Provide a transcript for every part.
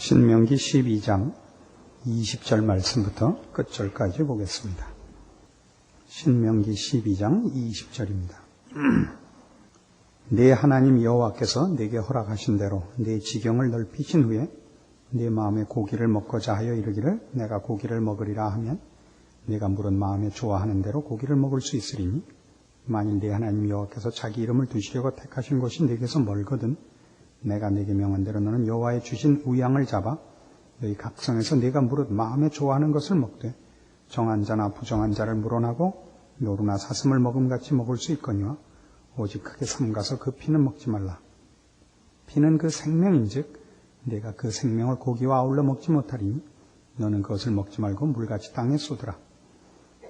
신명기 12장 20절 말씀부터 끝절까지 보겠습니다. 신명기 12장 20절입니다. 내 하나님 여호와께서 내게 허락하신 대로 내 지경을 넓히신 후에 내 마음에 고기를 먹고자 하여 이르기를 내가 고기를 먹으리라 하면 내가 물은 마음에 좋아하는 대로 고기를 먹을 수 있으리니 만일 내 하나님 여호와께서 자기 이름을 두시려고 택하신 곳이 내게서 멀거든 내가 내게 명한 대로 너는 여호와의 주신 우양을 잡아 너희 각성에서 내가 무릇 마음에 좋아하는 것을 먹되 정한 자나 부정한 자를 물어나고 노루나 사슴을 먹음같이 먹을 수 있거니와 오직 크게 삼가서 그 피는 먹지 말라. 피는 그 생명인즉 내가 그 생명을 고기와 아울러 먹지 못하리니 너는 그것을 먹지 말고 물같이 땅에 쏟으라.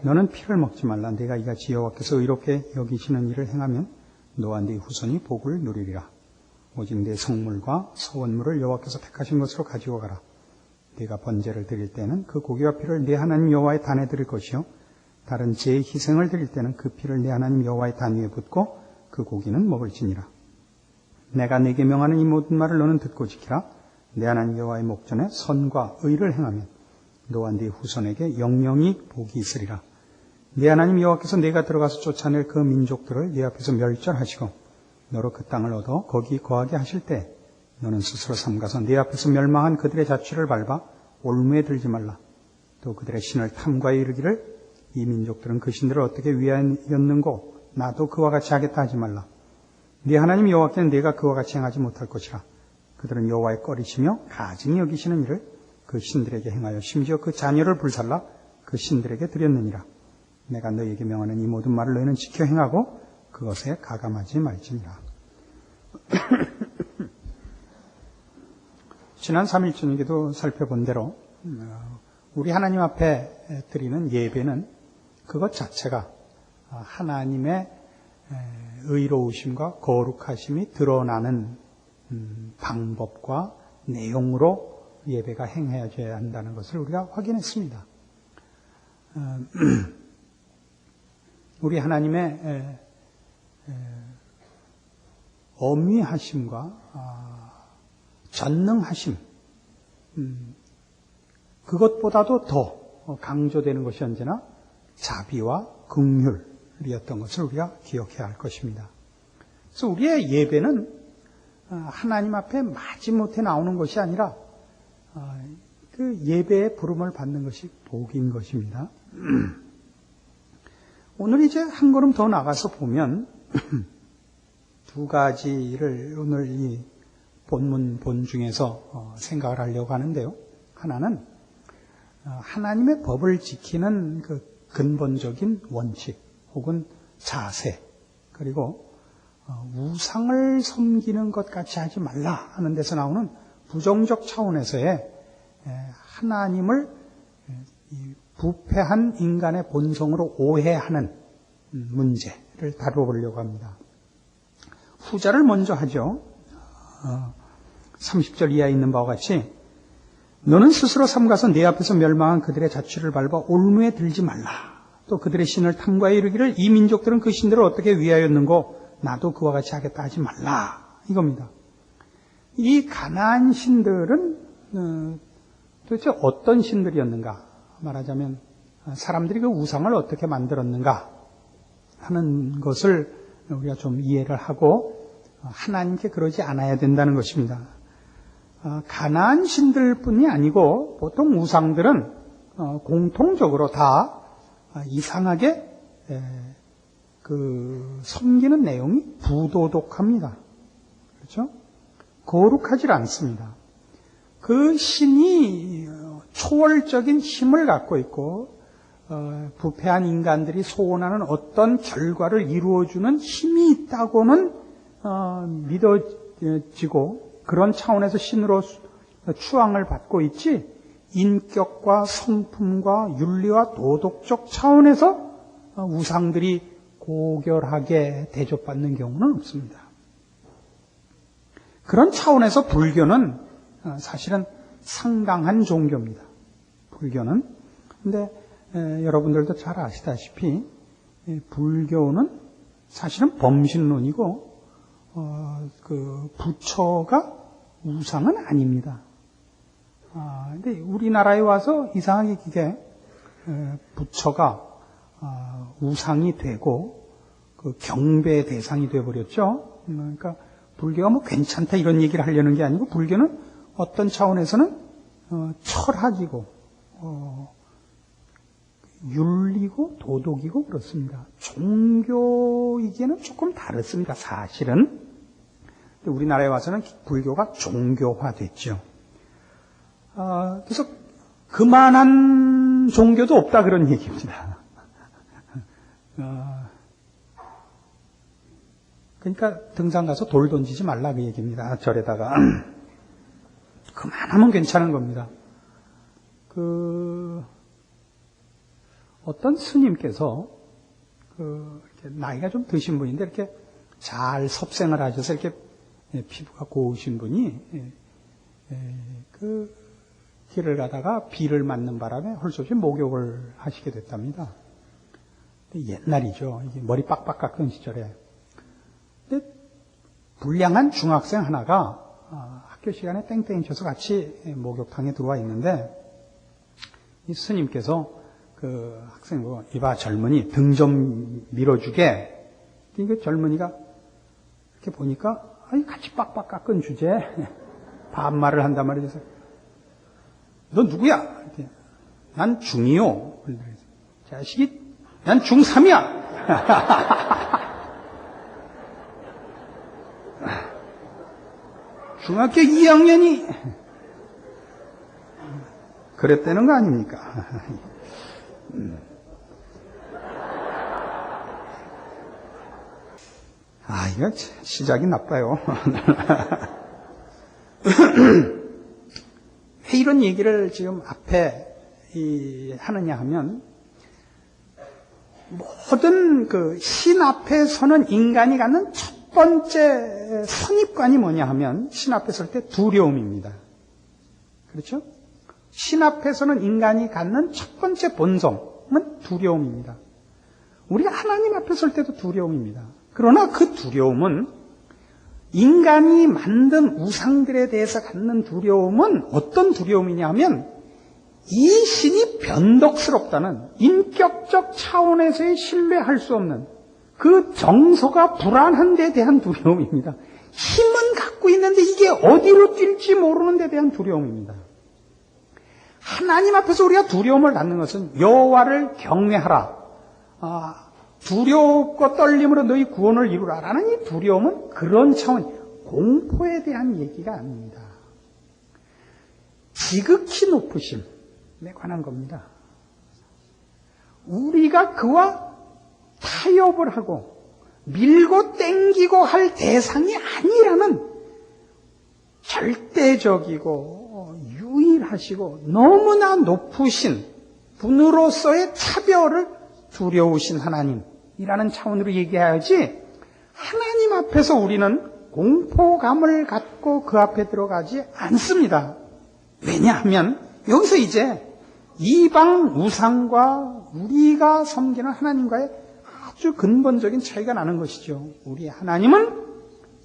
너는 피를 먹지 말라. 내가 이같이 여호와께서 의롭게 여기시는 일을 행하면 너와 네 후손이 복을 누리리라. 오직 내 성물과 서원물을 여호와께서 택하신 것으로 가지고 가라. 네가 번제를 드릴 때는 그 고기와 피를 내 하나님 여호와의 단에 드릴 것이요 다른 제 희생을 드릴 때는 그 피를 내 하나님 여호와의 단 위에 붓고 그 고기는 먹을지니라. 내가 네게 명하는 이 모든 말을 너는 듣고 지키라. 내 하나님 여호와의 목전에 선과 의를 행하면 너와 네 후손에게 영영이 복이 있으리라. 내 하나님 여호와께서 네가 들어가서 쫓아낼 그 민족들을 네 앞에서 멸절하시고 너로 그 땅을 얻어 거기 거하게 하실 때 너는 스스로 삼가서 네 앞에서 멸망한 그들의 자취를 밟아 올무에 들지 말라. 또 그들의 신을 탐구하여 이르기를 이 민족들은 그 신들을 어떻게 위하였는고 나도 그와 같이 하겠다 하지 말라. 네 하나님 여호와께는 네가 그와 같이 행하지 못할 것이라. 그들은 여호와의 꺼리시며 가증히 여기시는 일을 그 신들에게 행하여 심지어 그 자녀를 불살라 그 신들에게 드렸느니라. 내가 너희에게 명하는 이 모든 말을 너희는 지켜 행하고 그것에 가감하지 말지니라. 지난 3일 저녁에도 살펴본 대로 우리 하나님 앞에 드리는 예배는 그것 자체가 하나님의 의로우심과 거룩하심이 드러나는 방법과 내용으로 예배가 행해져야 한다는 것을 우리가 확인했습니다. 우리 하나님의 어미하심과 전능하심 그것보다도 더 강조되는 것이 언제나 자비와 긍휼이었던 것을 우리가 기억해야 할 것입니다. 그래서 우리의 예배는 하나님 앞에 마지못해 나오는 것이 아니라 그 예배의 부름을 받는 것이 복인 것입니다. 오늘 이제 한 걸음 더 나가서 보면 두 가지를 오늘 이 본 중에서 생각을 하려고 하는데요. 하나는 하나님의 법을 지키는 그 근본적인 원칙 혹은 자세, 그리고 우상을 섬기는 것 같이 하지 말라 하는 데서 나오는 부정적 차원에서의 하나님을 부패한 인간의 본성으로 오해하는 문제를 다뤄보려고 합니다. 후자를 먼저 하죠. 30절 이하에 있는 바와 같이 너는 스스로 삼가서 내 앞에서 멸망한 그들의 자취를 밟아 올무에 들지 말라. 또 그들의 신을 탐구하여 이르기를 이 민족들은 그 신들을 어떻게 위하였는고 나도 그와 같이 하겠다 하지 말라. 이겁니다. 이 가나안 신들은 도대체 어떤 신들이었는가? 말하자면 사람들이 그 우상을 어떻게 만들었는가 하는 것을 우리가 좀 이해를 하고 하나님께 그러지 않아야 된다는 것입니다. 가나안 신들뿐이 아니고 보통 우상들은 공통적으로 다 이상하게 섬기는 내용이 부도덕합니다. 그렇죠? 거룩하지 않습니다. 그 신이 초월적인 힘을 갖고 있고 부패한 인간들이 소원하는 어떤 결과를 이루어주는 힘이 있다고는 믿어지고 그런 차원에서 신으로 추앙을 받고 있지 인격과 성품과 윤리와 도덕적 차원에서 우상들이 고결하게 대접받는 경우는 없습니다. 그런 차원에서 불교는 사실은 상당한 종교입니다. 불교는. 근데 여러분들도 잘 아시다시피 불교는 사실은 범신론이고 그 부처가 우상은 아닙니다. 근데 우리나라에 와서 이상하게 이게 부처가 우상이 되고 그 경배 대상이 되어버렸죠. 그러니까 불교가 뭐 괜찮다 이런 얘기를 하려는 게 아니고 불교는 어떤 차원에서는 철학이고 윤리고 도덕이고 그렇습니다. 종교이기에는 조금 다릅니다. 사실은. 근데 우리나라에 와서는 불교가 종교화됐죠. 그래서 그만한 종교도 없다 그런 얘기입니다. 그러니까 등산 가서 돌 던지지 말라 그 얘기입니다. 절에다가 그만하면 괜찮은 겁니다. 어떤 스님께서 이렇게 나이가 좀 드신 분인데 이렇게 잘 섭생을 하셔서 이렇게 피부가 고우신 분이 그 길을 가다가 비를 맞는 바람에 할 수 없이 목욕을 하시게 됐답니다. 옛날이죠. 이게 머리 빡빡 깎은 시절에. 근데 불량한 중학생 하나가 학교 시간에 땡땡이 쳐서 같이 목욕탕에 들어와 있는데 이 스님께서 그 학생 보고 이봐 젊은이 등 좀 밀어주게. 그러니까 젊은이가 이렇게 보니까 같이 빡빡 깎은 주제에 반말을 한단 말이죠. 너 누구야? 난 중이요. 자식이 난 중3이야. 중학교 2학년이 그랬다는 거 아닙니까? 이거 시작이 나빠요. 왜 이런 얘기를 지금 앞에 하느냐 하면 모든 그 신 앞에 서는 인간이 갖는 첫 번째 선입관이 뭐냐 하면 신 앞에 설 때 두려움입니다. 그렇죠? 신 앞에 서는 인간이 갖는 첫 번째 본성은 두려움입니다. 우리가 하나님 앞에 설 때도 두려움입니다. 그러나 그 두려움은 인간이 만든 우상들에 대해서 갖는 두려움은 어떤 두려움이냐 하면 이 신이 변덕스럽다는 인격적 차원에서의 신뢰할 수 없는 그 정서가 불안한 데 대한 두려움입니다. 힘은 갖고 있는데 이게 어디로 뛸지 모르는 데 대한 두려움입니다. 하나님 앞에서 우리가 두려움을 갖는 것은 여호와를 경외하라. 두렵고 떨림으로 너희 구원을 이루라라는 이 두려움은 그런 차원, 공포에 대한 얘기가 아닙니다. 지극히 높으심에 관한 겁니다. 우리가 그와 타협을 하고 밀고 땡기고 할 대상이 아니라는 절대적이고 유일하시고 너무나 높으신 분으로서의 차별을 두려우신 하나님이라는 차원으로 얘기해야지 하나님 앞에서 우리는 공포감을 갖고 그 앞에 들어가지 않습니다. 왜냐하면 여기서 이제 이방 우상과 우리가 섬기는 하나님과의 아주 근본적인 차이가 나는 것이죠. 우리 하나님은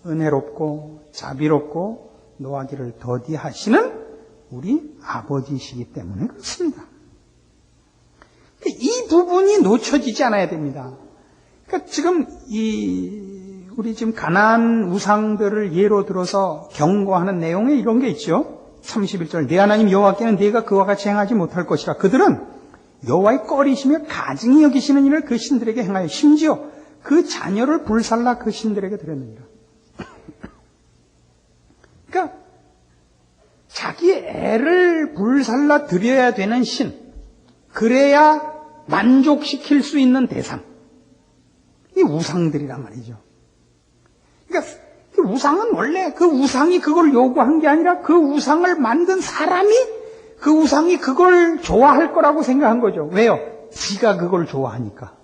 은혜롭고 자비롭고 노하기를 더디하시는 우리 아버지시기 때문에 그렇습니다. 이 부분이 놓쳐지지 않아야 됩니다. 그러니까 지금 우리 지금 가나안 우상들을 예로 들어서 경고하는 내용에 이런 게 있죠. 31절 내 하나님 여호와께는 네가 그와 같이 행하지 못할 것이라. 그들은 여호와의 꺼리시며 가증히 여기시는 일을 그 신들에게 행하여 심지어 그 자녀를 불살라 그 신들에게 드렸느니라. 그러니까 자기 애를 불살라 드려야 되는 신, 그래야 만족시킬 수 있는 대상, 이 우상들이란 말이죠. 그러니까 그 우상은 원래 그 우상이 그걸 요구한 게 아니라 그 우상을 만든 사람이 그 우상이 그걸 좋아할 거라고 생각한 거죠. 왜요? 지가 그걸 좋아하니까.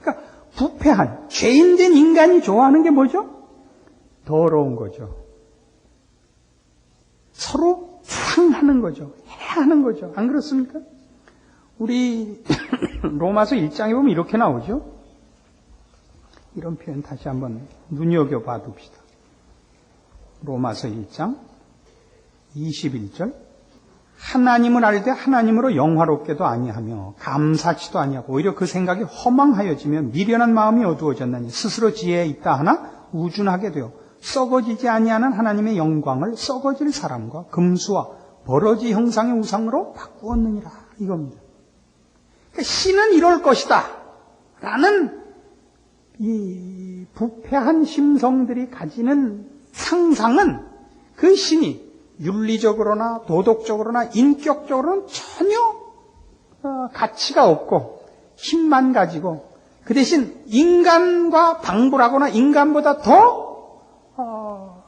그러니까 부패한 죄인된 인간이 좋아하는 게 뭐죠? 더러운 거죠. 서로 상하는 거죠. 해하는 거죠. 안 그렇습니까? 우리 로마서 1장에 보면 이렇게 나오죠. 이런 표현 다시 한번 눈여겨봐 둡시다. 로마서 1장 21절 하나님을 알되 하나님으로 영화롭게도 아니하며 감사치도 아니하고 오히려 그 생각이 허망하여지며 미련한 마음이 어두워졌나니 스스로 지혜에 있다 하나 우준하게 되어 썩어지지 아니하는 하나님의 영광을 썩어질 사람과 금수와 버러지 형상의 우상으로 바꾸었느니라 이겁니다. 그러니까 신은 이럴 것이다 라는 이 부패한 심성들이 가지는 상상은 그 신이 윤리적으로나 도덕적으로나 인격적으로는 전혀 가치가 없고 힘만 가지고 그 대신 인간과 방불하거나 인간보다 더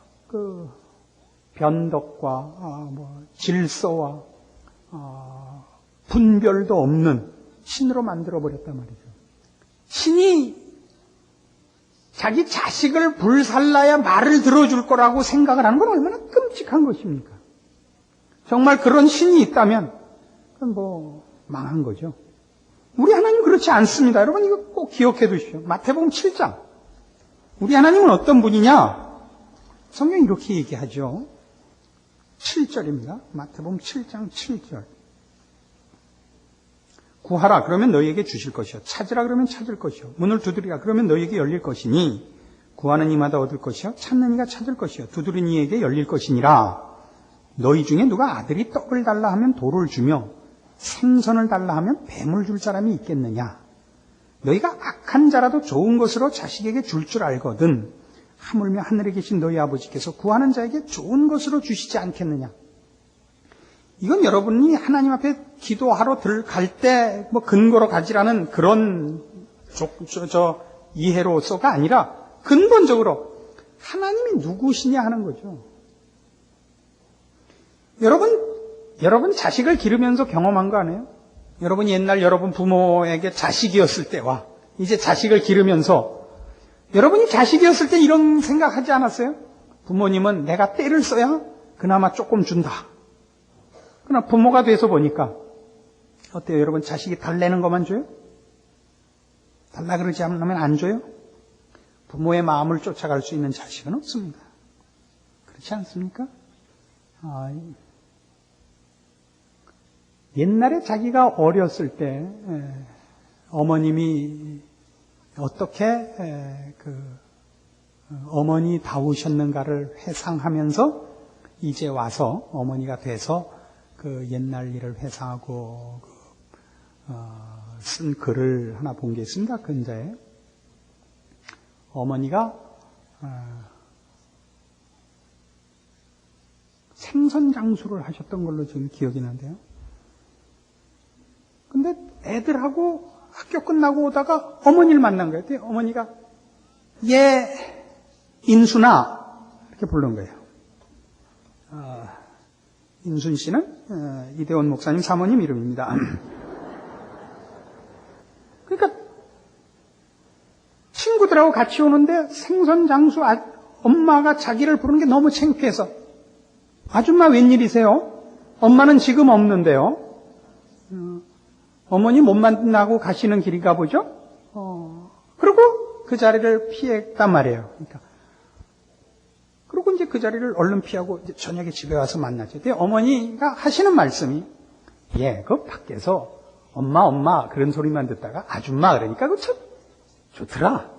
변덕과 질서와 분별도 없는 신으로 만들어버렸단 말이죠. 신이 자기 자식을 불살라야 말을 들어줄 거라고 생각을 하는 건 얼마나 끔찍한 것입니까? 정말 그런 신이 있다면 그건 망한 거죠. 우리 하나님 그렇지 않습니다. 여러분 이거 꼭 기억해 두십시오. 마태복음 7장. 우리 하나님은 어떤 분이냐? 성경이 이렇게 얘기하죠. 7절입니다. 마태복음 7장 7절. 구하라 그러면 너희에게 주실 것이요 찾으라 그러면 찾을 것이요 문을 두드리라 그러면 너희에게 열릴 것이니 구하는 이마다 얻을 것이요 찾는 이가 찾을 것이요 두드리는 이에게 열릴 것이니라. 너희 중에 누가 아들이 떡을 달라 하면 돌을 주며 생선을 달라 하면 뱀을 줄 사람이 있겠느냐. 너희가 악한 자라도 좋은 것으로 자식에게 줄 줄 알거든 하물며 하늘에 계신 너희 아버지께서 구하는 자에게 좋은 것으로 주시지 않겠느냐. 이건 여러분이 하나님 앞에 기도하러 갈 때 근거로 가지라는 그런 이해로서가 아니라 근본적으로 하나님이 누구시냐 하는 거죠. 여러분 자식을 기르면서 경험한 거 아니에요? 여러분이 옛날 여러분 부모에게 자식이었을 때와 이제 자식을 기르면서 여러분이 자식이었을 때 이런 생각하지 않았어요? 부모님은 내가 때를 써야 그나마 조금 준다. 그러나 부모가 돼서 보니까 어때요? 여러분 자식이 달래는 것만 줘요? 달라 그러지 않으면 안 줘요? 부모의 마음을 쫓아갈 수 있는 자식은 없습니다. 그렇지 않습니까? 옛날에 자기가 어렸을 때 어머님이 어떻게 어머니 다우셨는가를 회상하면서 이제 와서 어머니가 돼서 그 옛날 일을 회상하고 쓴 글을 하나 본 게 있습니다. 근자에 어머니가 생선 장수를 하셨던 걸로 지금 기억이 나는데요. 근데 애들하고 학교 끝나고 오다가 어머니를 만난 거예요. 어머니가 인순아 이렇게 부른 거예요. 인순 씨는 이대원 목사님 사모님 이름입니다. 그러니까 친구들하고 같이 오는데 생선 장수 엄마가 자기를 부르는 게 너무 창피해서 아줌마 웬일이세요? 엄마는 지금 없는데요. 어머니 못 만나고 가시는 길인가 보죠? 그리고 그 자리를 피했단 말이에요. 그러니까. 그리고 이제 그 자리를 얼른 피하고 이제 저녁에 집에 와서 만나죠. 근데 어머니가 하시는 말씀이, 그 밖에서 엄마 그런 소리만 듣다가 아줌마 그러니까 그거 참 좋더라.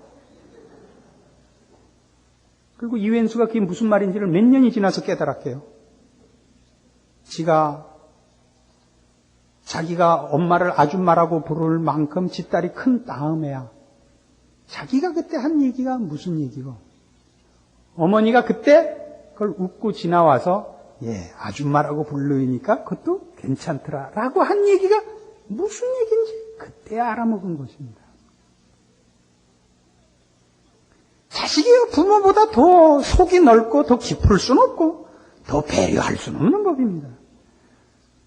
그리고 이wen수가 그게 무슨 말인지를 몇 년이 지나서 깨달았게요. 자기가 엄마를 아줌마라고 부를 만큼 지 딸이 큰 다음에야 자기가 그때 한 얘기가 무슨 얘기고 어머니가 그때 그걸 웃고 지나와서 아줌마라고 부르니까 그것도 괜찮더라 라고 한 얘기가 무슨 얘기인지 그때 알아먹은 것입니다. 자식이 부모보다 더 속이 넓고 더 깊을 수는 없고 더 배려할 수는 없는 법입니다.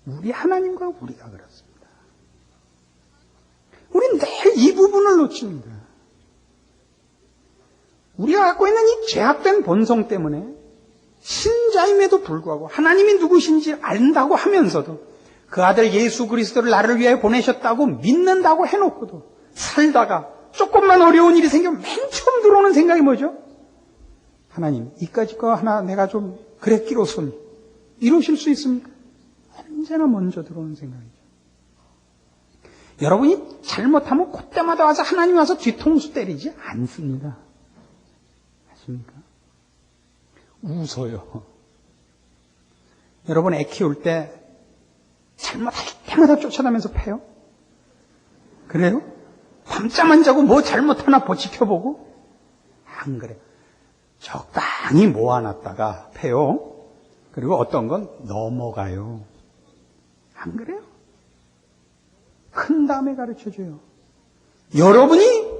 우리 하나님과 우리가 그렇습니다. 우리는 늘 이 부분을 놓칩니다. 우리가 갖고 있는 이 죄악된 본성 때문에 신자임에도 불구하고 하나님이 누구신지 안다고 하면서도 그 아들 예수 그리스도를 나를 위하여 보내셨다고 믿는다고 해놓고도 살다가 조금만 어려운 일이 생기면 맨 처음 들어오는 생각이 뭐죠? 하나님, 이까짓 거 하나 내가 좀 그랬기로선 이루실 수 있습니까? 언제나 먼저 들어오는 생각이죠. 여러분이 잘못하면 그때마다 와서 하나님이 와서 뒤통수 때리지 않습니다. 아십니까? 웃어요. 여러분 애 키울 때 잘못할 때마다 쫓아다니면서 패요? 그래요? 밤잠 안 자고 뭐 잘못하나 지켜보고? 안 그래요. 적당히 모아놨다가 패요. 그리고 어떤 건 넘어가요. 안 그래요? 큰 다음에 가르쳐줘요. 여러분이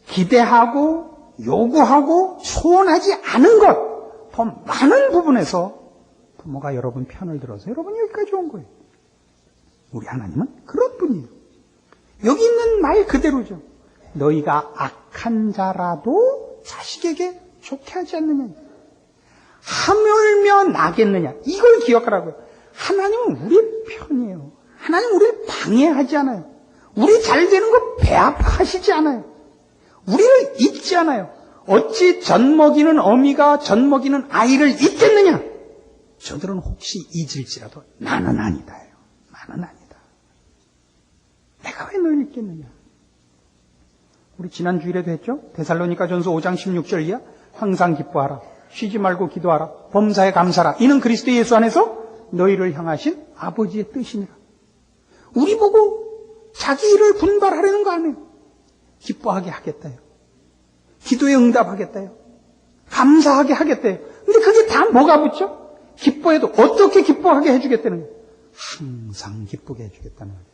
기대하고 요구하고 소원하지 않은 것, 더 많은 부분에서 부모가 여러분 편을 들어서 여러분이 여기까지 온 거예요. 우리 하나님은 그런 분이에요. 여기 있는 말 그대로죠. 너희가 악한 자라도 자식에게 좋게 하지 않느냐. 하물며 나겠느냐. 이걸 기억하라고요. 하나님은 우리 편이에요. 하나님은 우리를 방해하지 않아요. 우리 잘 되는 거 배합하시지 않아요. 우리를 잊지 않아요. 어찌 젖먹이는 어미가 젖먹이는 아이를 잊겠느냐. 저들은 혹시 잊을지라도 나는 아니다요. 나는 아니다. 내가 왜 널 잊겠느냐. 우리 지난 주일에도 했죠. 데살로니가전서 5장 16절 이하 항상 기뻐하라. 쉬지 말고 기도하라. 범사에 감사하라. 이는 그리스도 예수 안에서 너희를 향하신 아버지의 뜻이니라. 우리 보고 자기 일을 분발하려는 거 아니에요. 기뻐하게 하겠다요. 기도에 응답하겠다요. 감사하게 하겠다요. 근데 그게 다 뭐가 붙죠? 기뻐해도 어떻게 기뻐하게 해주겠다는 거예요. 항상 기쁘게 해주겠다는 거예요.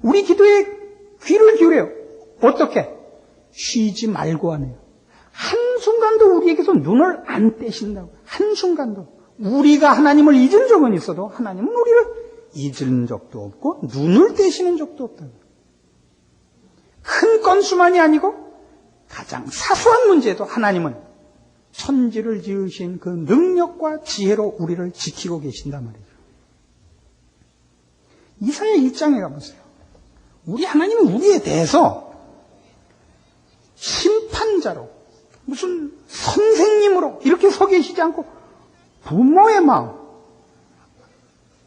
우리 기도에 귀를 기울여요. 어떻게? 쉬지 말고 하네요. 한순간도 우리에게서 눈을 안 떼신다고. 한순간도. 우리가 하나님을 잊은 적은 있어도 하나님은 우리를 잊은 적도 없고 눈을 떼시는 적도 없다고. 큰 건수만이 아니고 가장 사소한 문제도 하나님은 천지를 지으신 그 능력과 지혜로 우리를 지키고 계신단 말이죠. 이사야 1장에 가보세요. 우리 하나님은 우리에 대해서 심판자로 무슨 선생님으로 이렇게 서 계시지 않고 부모의 마음,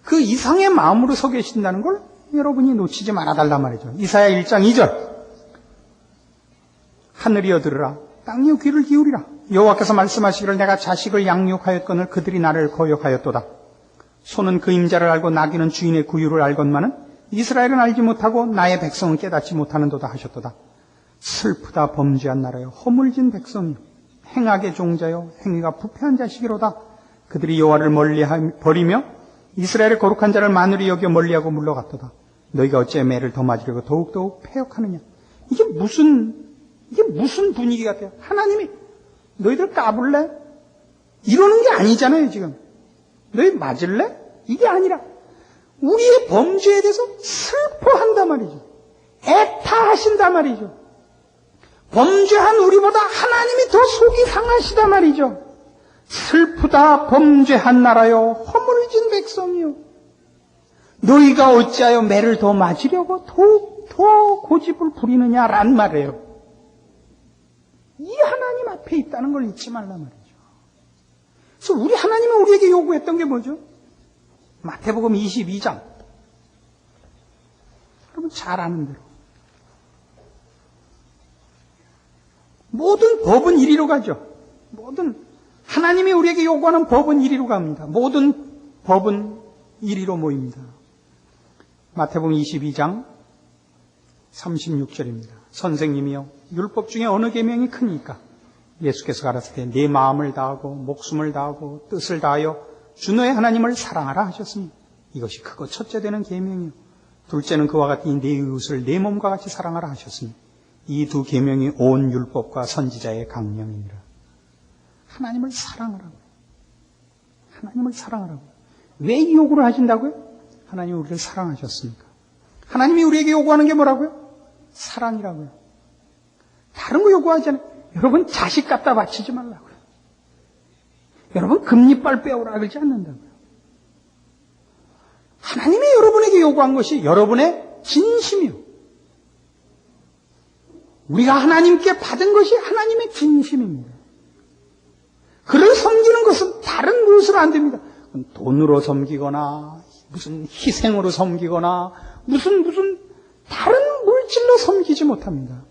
그 이상의 마음으로 서 계신다는 걸 여러분이 놓치지 말아달란 말이죠. 이사야 1장 2절. 하늘이여 들으라. 땅이여 귀를 기울이라. 여호와께서 말씀하시기를 내가 자식을 양육하였거늘 그들이 나를 거역하였도다. 소는 그 임자를 알고 나귀는 주인의 구유를 알건만은 이스라엘은 알지 못하고 나의 백성은 깨닫지 못하는도다 하셨도다. 슬프다 범죄한 나라여 허물진 백성이요 행악의 종자여 행위가 부패한 자식이로다. 그들이 여호와를 멀리 버리며 이스라엘의 거룩한 자를 만으리 여겨 멀리하고 물러갔도다. 너희가 어찌 매를 더 맞으려고 더욱더욱 패역하느냐. 이게 무슨 분위기 같아요. 하나님이 너희들 까불래? 이러는 게 아니잖아요. 지금 너희 맞을래? 이게 아니라 우리의 범죄에 대해서 슬퍼한단 말이죠. 애타하신단 말이죠. 범죄한 우리보다 하나님이 더 속이 상하시단 말이죠. 슬프다 범죄한 나라요 허물진 백성이요 너희가 어찌하여 매를 더 맞으려고 더욱 더 고집을 부리느냐란 말이에요. 이 하나님 앞에 있다는 걸 잊지 말란 말이죠. 그래서 우리 하나님은 우리에게 요구했던 게 뭐죠? 마태복음 22장. 여러분 잘 아는 대로 모든 법은 이리로 가죠. 모든 하나님이 우리에게 요구하는 법은 이리로 갑니다. 모든 법은 이리로 모입니다. 마태복음 22장 36절입니다. 선생님이여 율법 중에 어느 계명이 크니까? 예수께서 가라사대 네 마음을 다하고 목숨을 다하고 뜻을 다하여 주 너의 하나님을 사랑하라 하셨으니 이것이 크고 첫째 되는 계명이요 둘째는 그와 같으니 네 이웃을 네 몸과 같이 사랑하라 하셨으니 이 두 계명이 온 율법과 선지자의 강령이니라. 하나님을 사랑하라고요. 하나님을 사랑하라고요. 왜 이 요구를 하신다고요? 하나님이 우리를 사랑하셨으니까. 하나님이 우리에게 요구하는 게 뭐라고요? 사랑이라고요. 다른 거 요구하지 않아요. 여러분 자식 갖다 바치지 말라고요. 여러분 금리빨 빼오라 그러지 않는다고요. 하나님이 여러분에게 요구한 것이 여러분의 진심이요. 우리가 하나님께 받은 것이 하나님의 진심입니다. 그를 섬기는 것은 다른 무엇으로 안 됩니다. 돈으로 섬기거나 무슨 희생으로 섬기거나 무슨 다른 물질로 섬기지 못합니다.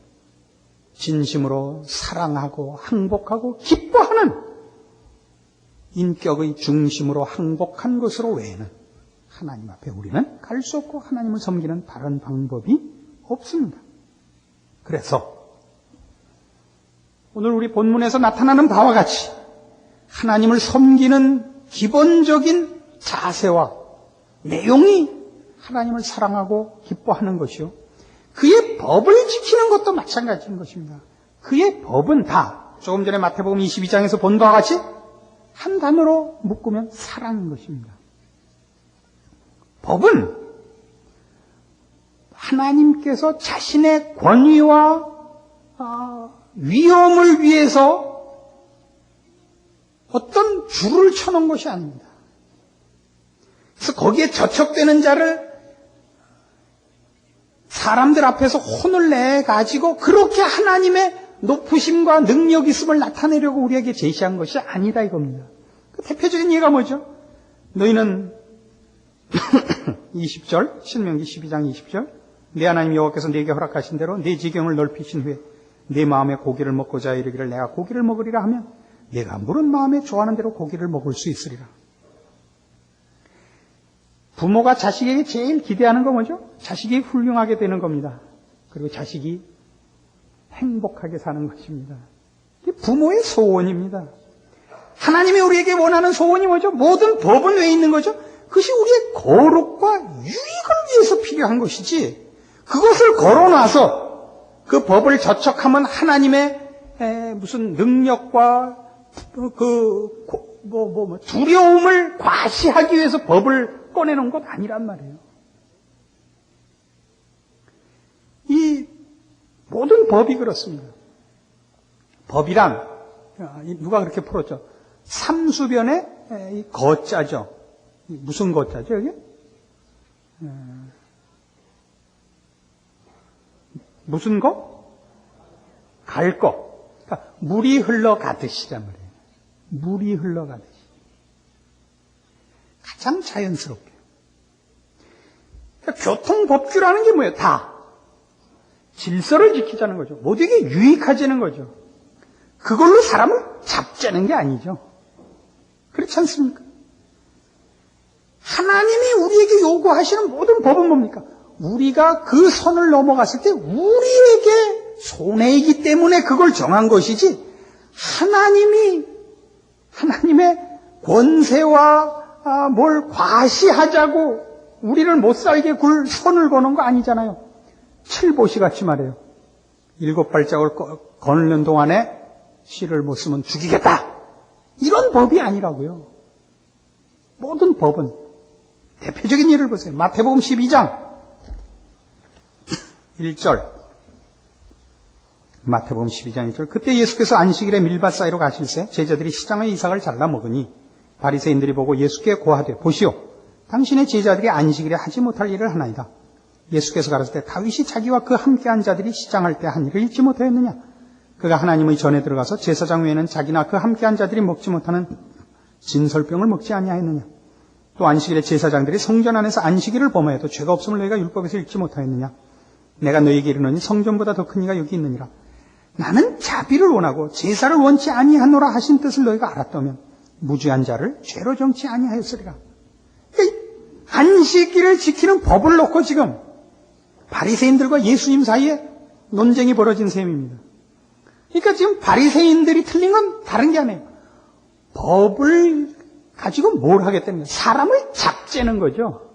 진심으로 사랑하고 항복하고 기뻐하는 인격의 중심으로 항복한 것으로 외에는 하나님 앞에 우리는 갈 수 없고 하나님을 섬기는 다른 방법이 없습니다. 그래서 오늘 우리 본문에서 나타나는 바와 같이 하나님을 섬기는 기본적인 자세와 내용이 하나님을 사랑하고 기뻐하는 것이요. 그의 법을 지키는 것도 마찬가지인 것입니다. 그의 법은 다 조금 전에 마태복음 22장에서 본 바와 같이 한 단어로 묶으면 사랑인 것입니다. 법은 하나님께서 자신의 권위와 위엄을 위해서 어떤 줄을 쳐놓은 것이 아닙니다. 그래서 거기에 저촉되는 자를 사람들 앞에서 혼을 내가지고 그렇게 하나님의 높으심과 능력 있음을 나타내려고 우리에게 제시한 것이 아니다 이겁니다. 그 대표적인 예가 뭐죠? 너희는 20절 신명기 12장 20절 내 하나님 여호와께서 네게 허락하신 대로 네 지경을 넓히신 후에 네 마음의 고기를 먹고자 이르기를 내가 고기를 먹으리라 하면 내가 물은 마음에 좋아하는 대로 고기를 먹을 수 있으리라. 부모가 자식에게 제일 기대하는 건 뭐죠? 자식이 훌륭하게 되는 겁니다. 그리고 자식이 행복하게 사는 것입니다. 이게 부모의 소원입니다. 하나님이 우리에게 원하는 소원이 뭐죠? 모든 법은 왜 있는 거죠? 그것이 우리의 거룩과 유익을 위해서 필요한 것이지 그것을 걸어놔서 그 법을 저촉하면 하나님의 무슨 능력과 두려움을 과시하기 위해서 법을 꺼내놓은 것 아니란 말이에요. 이 모든 법이 그렇습니다. 법이란 누가 그렇게 풀었죠? 삼수변의 이 거자죠. 무슨 거자죠 이게? 무슨 거? 갈 거. 그러니까 물이 흘러가듯이란 말이에요. 물이 흘러가듯이. 가장 자연스럽게. 그러니까 교통법규라는 게 뭐예요? 다. 질서를 지키자는 거죠. 모두에게 유익하자는 거죠. 그걸로 사람을 잡자는 게 아니죠. 그렇지 않습니까? 하나님이 우리에게 요구하시는 모든 법은 뭡니까? 우리가 그 선을 넘어갔을 때 우리에게 손해이기 때문에 그걸 정한 것이지 하나님의 권세와 뭘 과시하자고 우리를 못 살게 굴 선을 거는 거 아니잖아요. 칠보시 같이 말해요. 7발짝을 거는 동안에 씨를 못 쓰면 죽이겠다. 이런 법이 아니라고요. 모든 법은 대표적인 예를 보세요. 마태복음 12장 1절 마태복음 12장 1절 그때 예수께서 안식일에 밀밭 사이로 가실새 제자들이 시장의 이삭을 잘라 먹으니 바리새인들이 보고 예수께 고하되 보시오 당신의 제자들이 안식일에 하지 못할 일을 하나이다. 예수께서 가라사대 다윗이 자기와 그 함께한 자들이 시장할 때 한 일을 잊지 못하였느냐. 그가 하나님의 전에 들어가서 제사장 외에는 자기나 그 함께한 자들이 먹지 못하는 진설병을 먹지 아니하였느냐. 또 안식일에 제사장들이 성전 안에서 안식일을 범하여도 죄가 없음을 너희가 율법에서 읽지 못하였느냐. 내가 너희에게 이르노니 성전보다 더 큰 이가 여기 있느니라. 나는 자비를 원하고 제사를 원치 아니하노라 하신 뜻을 너희가 알았다면 무죄한 자를 죄로 정치 아니하였으리라. 안식일을 지키는 법을 놓고 지금 바리새인들과 예수님 사이에 논쟁이 벌어진 셈입니다. 그러니까 지금 바리새인들이 틀린 건 다른 게 아니에요. 법을 가지고 뭘 하겠다는 거예요? 사람을 잡재는 거죠.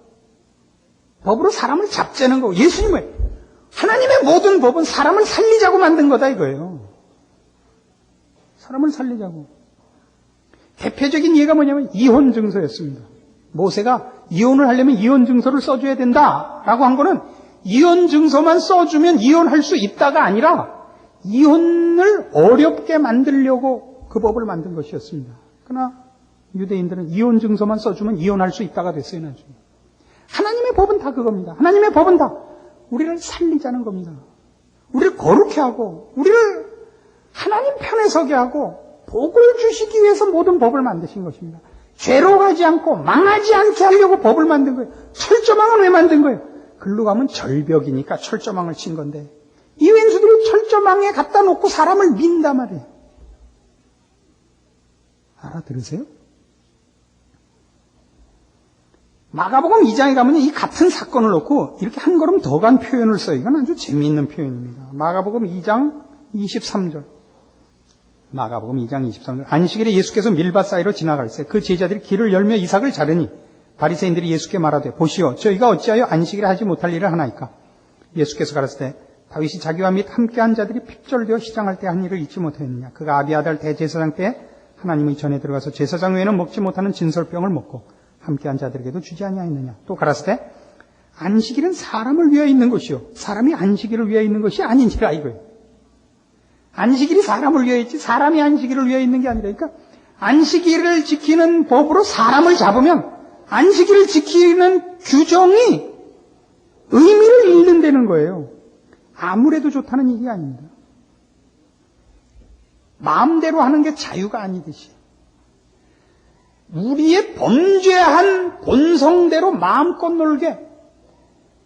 법으로 사람을 잡재는 거고 예수님은 하나님의 모든 법은 사람을 살리자고 만든 거다 이거예요. 사람을 살리자고. 대표적인 예가 뭐냐면 이혼 증서였습니다. 모세가 이혼을 하려면 이혼 증서를 써줘야 된다라고 한 거는 이혼 증서만 써주면 이혼할 수 있다가 아니라 이혼을 어렵게 만들려고 그 법을 만든 것이었습니다. 그러나 유대인들은 이혼 증서만 써주면 이혼할 수 있다가 됐어요 나중에. 하나님의 법은 다 그겁니다. 하나님의 법은 다 우리를 살리자는 겁니다. 우리를 거룩해 하고 우리를 하나님 편에 서게 하고 복을 주시기 위해서 모든 법을 만드신 것입니다. 죄로 가지 않고 망하지 않게 하려고 법을 만든 거예요. 철조망은 왜 만든 거예요? 글로 가면 절벽이니까 철조망을 친 건데 이 왼수들이 철조망에 갖다 놓고 사람을 민단 말이에요. 알아들으세요? 마가복음 2장에 가면 이 같은 사건을 놓고 이렇게 한 걸음 더 간 표현을 써요. 이건 아주 재미있는 표현입니다. 마가복음 2장 23절. 마가복음 2장 23절. 안식일에 예수께서 밀밭 사이로 지나갈 때 그 제자들이 길을 열며 이삭을 자르니 바리새인들이 예수께 말하되 보시오 저희가 어찌하여 안식일에 하지 못할 일을 하나이까. 예수께서 가라사대 때 다윗이 자기와 및 함께한 자들이 핍절되어 시장할 때 한 일을 잊지 못하였느냐. 그가 아비아달 대제사장 때 하나님의 전에 들어가서 제사장 외에는 먹지 못하는 진설병을 먹고 함께한 자들에게도 주지 아니하였느냐. 또 가라사대 안식일은 사람을 위하여 있는 것이요 사람이 안식일을 위하여 있는 것이 아닌지라 이거예요. 안식일이 사람을 위하여 있지 사람이 안식일을 위하여 있는 게 아니라 그러니까 안식일을 지키는 법으로 사람을 잡으면 안식일을 지키는 규정이 의미를 잃는다는 거예요. 아무래도 좋다는 얘기 아닙니다. 마음대로 하는 게 자유가 아니듯이 우리의 범죄한 본성대로 마음껏 놀게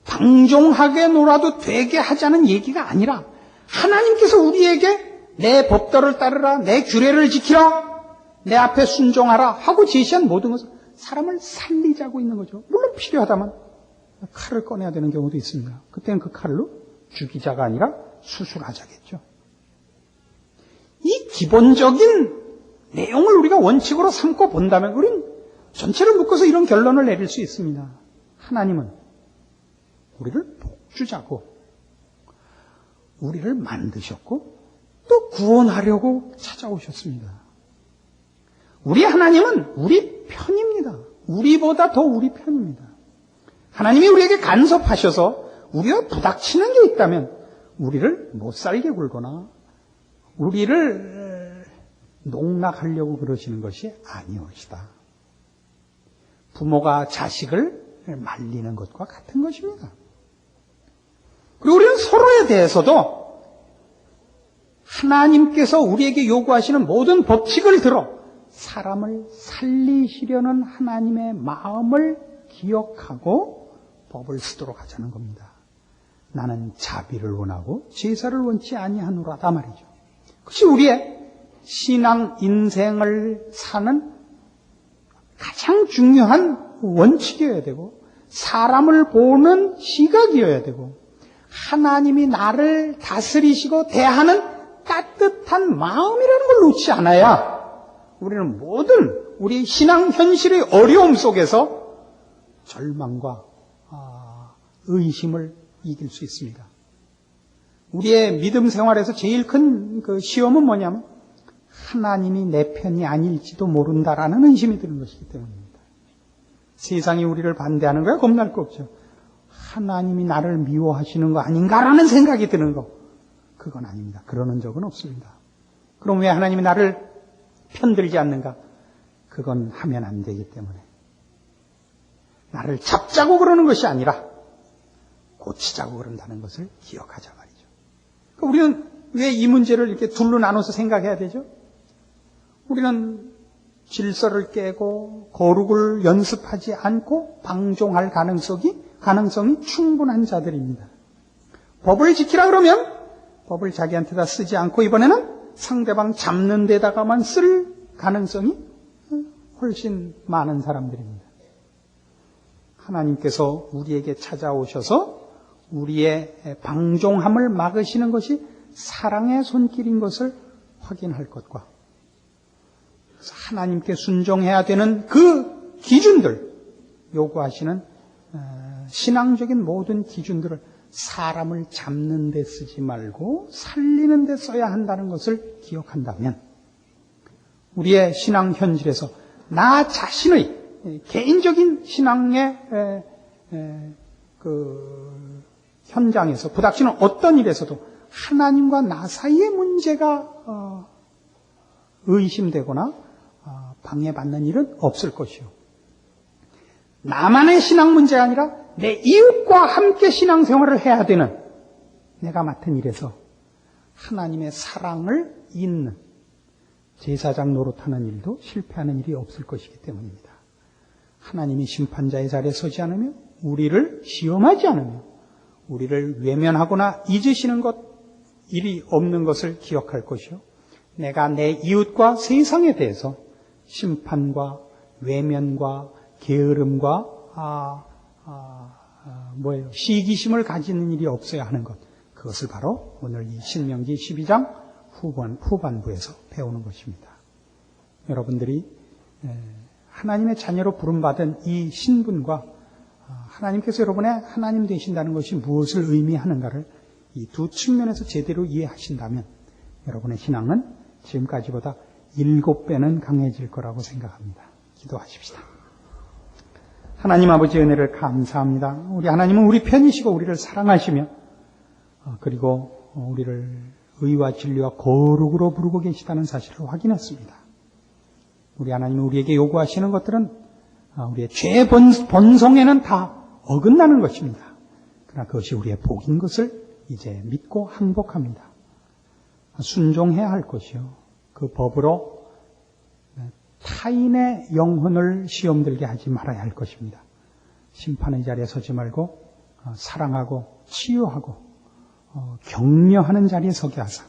방종하게 놀아도 되게 하자는 얘기가 아니라 하나님께서 우리에게 내 법도를 따르라, 내 규례를 지키라, 내 앞에 순종하라 하고 제시한 모든 것은 사람을 살리자고 있는 거죠. 물론 필요하다면 칼을 꺼내야 되는 경우도 있습니다. 그때는 그 칼로 죽이자가 아니라 수술하자겠죠. 이 기본적인 내용을 우리가 원칙으로 삼고 본다면 우리는 전체를 묶어서 이런 결론을 내릴 수 있습니다. 하나님은 우리를 복주자고 우리를 만드셨고 또 구원하려고 찾아오셨습니다. 우리 하나님은 우리 편입니다. 우리보다 더 우리 편입니다. 하나님이 우리에게 간섭하셔서 우리와 부닥치는 게 있다면 우리를 못 살게 굴거나 우리를 농락하려고 그러시는 것이 아니오시다. 부모가 자식을 말리는 것과 같은 것입니다. 그리고 우리는 서로에 대해서도 하나님께서 우리에게 요구하시는 모든 법칙을 들어 사람을 살리시려는 하나님의 마음을 기억하고 법을 쓰도록 하자는 겁니다. 나는 자비를 원하고 제사를 원치 아니하노라다 말이죠. 그것이 우리의 신앙 인생을 사는 가장 중요한 원칙이어야 되고 사람을 보는 시각이어야 되고 하나님이 나를 다스리시고 대하는 따뜻한 마음이라는 걸 놓지 않아야 우리는 모든 우리 신앙 현실의 어려움 속에서 절망과 의심을 이길 수 있습니다. 우리의 믿음 생활에서 제일 큰 그 시험은 뭐냐면 하나님이 내 편이 아닐지도 모른다라는 의심이 드는 것이기 때문입니다. 세상이 우리를 반대하는 거야 겁날 거 없죠. 하나님이 나를 미워하시는 거 아닌가라는 생각이 드는 거 그건 아닙니다. 그러는 적은 없습니다. 그럼 왜 하나님이 나를 편들지 않는가? 그건 하면 안 되기 때문에 나를 잡자고 그러는 것이 아니라 고치자고 그런다는 것을 기억하자 말이죠. 그러니까 우리는 왜 이 문제를 이렇게 둘로 나눠서 생각해야 되죠? 우리는 질서를 깨고 거룩을 연습하지 않고 방종할 가능성이 충분한 자들입니다. 법을 지키라 그러면 법을 자기한테다 쓰지 않고 이번에는 상대방 잡는 데다가만 쓸 가능성이 훨씬 많은 사람들입니다. 하나님께서 우리에게 찾아오셔서 우리의 방종함을 막으시는 것이 사랑의 손길인 것을 확인할 것과 하나님께 순종해야 되는 그 기준들, 요구하시는 신앙적인 모든 기준들을 사람을 잡는 데 쓰지 말고 살리는 데 써야 한다는 것을 기억한다면 우리의 신앙 현실에서 나 자신의 개인적인 신앙의 그 현장에서 부닥치는 어떤 일에서도 하나님과 나 사이의 문제가 의심되거나 방해받는 일은 없을 것이요. 나만의 신앙 문제가 아니라 내 이웃과 함께 신앙생활을 해야 되는 내가 맡은 일에서 하나님의 사랑을 잇는 제사장 노릇하는 일도 실패하는 일이 없을 것이기 때문입니다. 하나님이 심판자의 자리에 서지 않으며 우리를 시험하지 않으며 우리를 외면하거나 잊으시는 것, 일이 없는 것을 기억할 것이요. 내가 내 이웃과 세상에 대해서 심판과 외면과 게으름과 시기심을 가지는 일이 없어야 하는 것. 그것을 바로 오늘 이 신명기 12장 후반부에서 배우는 것입니다. 여러분들이 하나님의 자녀로 부름받은 이 신분과 하나님께서 여러분의 하나님 되신다는 것이 무엇을 의미하는가를 이 두 측면에서 제대로 이해하신다면 여러분의 신앙은 지금까지보다 7배는 강해질 거라고 생각합니다. 기도하십시다. 하나님 아버지 은혜를 감사합니다. 우리 하나님은 우리 편이시고 우리를 사랑하시며 그리고 우리를 의와 진리와 거룩으로 부르고 계시다는 사실을 확인했습니다. 우리 하나님은 우리에게 요구하시는 것들은 우리의 죄 본성에는 다 어긋나는 것입니다. 그러나 그것이 우리의 복인 것을 이제 믿고 항복합니다. 순종해야 할 것이요. 그 법으로 타인의 영혼을 시험들게 하지 말아야 할 것입니다. 심판의 자리에 서지 말고 사랑하고 치유하고 격려하는 자리에 서게 하사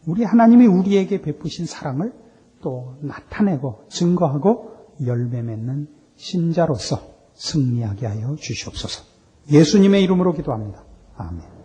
우리 하나님이 우리에게 베푸신 사랑을 또 나타내고 증거하고 열매 맺는 신자로서 승리하게 하여 주시옵소서. 예수님의 이름으로 기도합니다. 아멘.